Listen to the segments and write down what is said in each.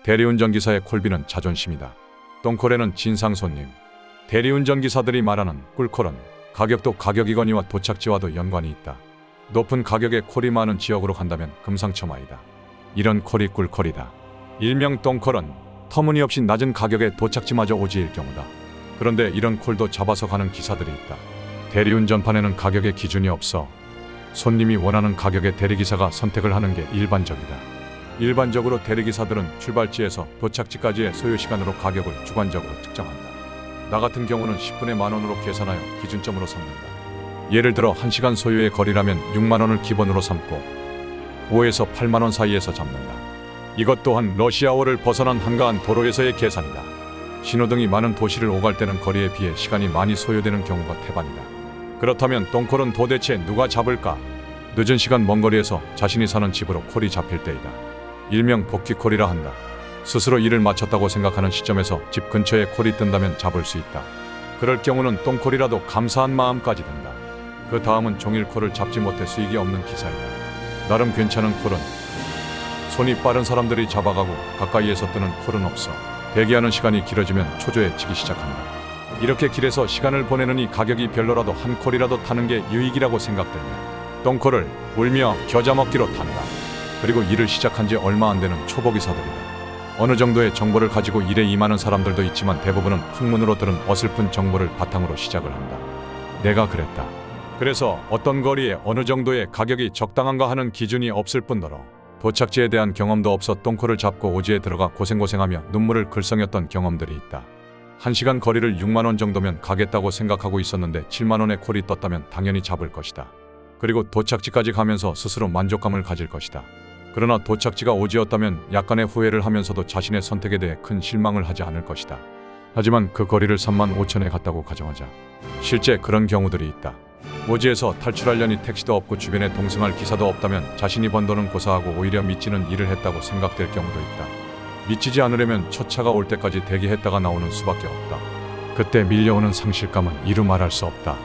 대리운전기사의 콜비는 자존심이다. 똥콜에는 진상 손님. 대리운전기사들이 말하는 꿀콜은 가격도 가격이거니와 도착지와도 연관이 있다. 높은 가격에 콜이 많은 지역으로 간다면 금상첨화이다. 이런 콜이 꿀콜이다. 일명 똥콜은 터무니없이 낮은 가격에 도착지마저 오지일 경우다. 그런데 이런 콜도 잡아서 가는 기사들이 있다. 대리운전판에는 가격의 기준이 없어 손님이 원하는 가격에 대리기사가 선택을 하는 게 일반적이다. 일반적으로 대리기사들은 출발지에서 도착지까지의 소요시간으로 가격을 주관적으로 측정한다. 나 같은 경우는 10분에 만원으로 계산하여 기준점으로 삼는다. 예를 들어 1시간 소요의 거리라면 6만원을 기본으로 삼고 5에서 8만원 사이에서 잡는다. 이것 또한 러시아워를 벗어난 한가한 도로에서의 계산이다. 신호등이 많은 도시를 오갈 때는 거리에 비해 시간이 많이 소요되는 경우가 태반이다. 그렇다면 똥콜은 도대체 누가 잡을까? 늦은 시간 먼 거리에서 자신이 사는 집으로 콜이 잡힐 때이다. 일명 복귀콜이라 한다. 스스로 일을 마쳤다고 생각하는 시점에서 집 근처에 콜이 뜬다면 잡을 수 있다. 그럴 경우는 똥콜이라도 감사한 마음까지 든다. 그 다음은 종일 콜을 잡지 못해 수익이 없는 기사이다. 나름 괜찮은 콜은 손이 빠른 사람들이 잡아가고 가까이에서 뜨는 콜은 없어. 대기하는 시간이 길어지면 초조해 지기 시작한다. 이렇게 길에서 시간을 보내느니 가격이 별로라도 한 콜이라도 타는 게 유익이라고 생각되며 똥콜을 울며 겨자 먹기로 탄다. 그리고 일을 시작한 지 얼마 안 되는 초보기사들이다. 어느 정도의 정보를 가지고 일에 임하는 사람들도 있지만 대부분은 풍문으로 들은 어설픈 정보를 바탕으로 시작을 한다. 내가 그랬다. 그래서 어떤 거리에 어느 정도의 가격이 적당한가 하는 기준이 없을 뿐더러 도착지에 대한 경험도 없어 똥콜을 잡고 오지에 들어가 고생고생하며 눈물을 글썽였던 경험들이 있다. 1시간 거리를 6만원 정도면 가겠다고 생각하고 있었는데 7만원의 콜이 떴다면 당연히 잡을 것이다. 그리고 도착지까지 가면서 스스로 만족감을 가질 것이다. 그러나 도착지가 오지였다면 약간의 후회를 하면서도 자신의 선택에 대해 큰 실망을 하지 않을 것이다. 하지만 그 거리를 3만 5천에 갔다고 가정하자. 실제 그런 경우들이 있다. 오지에서 탈출하려니 택시도 없고 주변에 동승할 기사도 없다면 자신이 번 돈은 고사하고 오히려 미치는 일을 했다고 생각될 경우도 있다. 미치지 않으려면 첫 차가 올 때까지 대기했다가 나오는 수밖에 없다. 그때 밀려오는 상실감은 이루 말할 수 없다.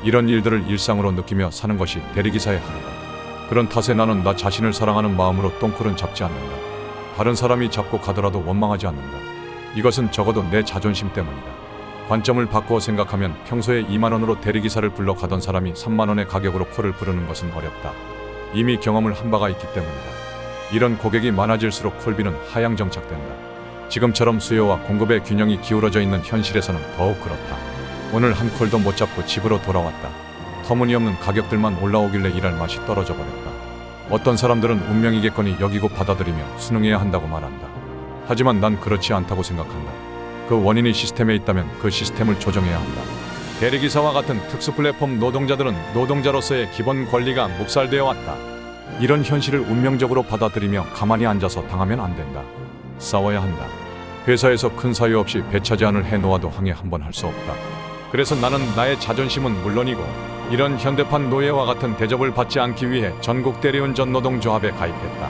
이런 일들을 일상으로 느끼며 사는 것이 대리기사의 하루다. 그런 탓에 나는 나 자신을 사랑하는 마음으로 똥콜은 잡지 않는다. 다른 사람이 잡고 가더라도 원망하지 않는다. 이것은 적어도 내 자존심 때문이다. 관점을 바꾸어 생각하면 평소에 2만원으로 대리기사를 불러 가던 사람이 3만원의 가격으로 콜을 부르는 것은 어렵다. 이미 경험을 한 바가 있기 때문이다. 이런 고객이 많아질수록 콜비는 하향정착된다. 지금처럼 수요와 공급의 균형이 기울어져 있는 현실에서는 더욱 그렇다. 오늘 한 콜도 못 잡고 집으로 돌아왔다. 터무니없는 가격들만 올라오길래 일할 맛이 떨어져 버렸다. 어떤 사람들은 운명이겠거니 여기고 받아들이며 순응해야 한다고 말한다. 하지만 난 그렇지 않다고 생각한다. 그 원인이 시스템에 있다면 그 시스템을 조정해야 한다. 대리기사와 같은 특수 플랫폼 노동자들은 노동자로서의 기본 권리가 묵살되어 왔다. 이런 현실을 운명적으로 받아들이며 가만히 앉아서 당하면 안 된다. 싸워야 한다. 회사에서 큰 사유 없이 배차제한을 해놓아도 항해 한 번 할 수 없다. 그래서 나는 나의 자존심은 물론이고 이런 현대판 노예와 같은 대접을 받지 않기 위해 전국 대리운전 노동조합에 가입했다.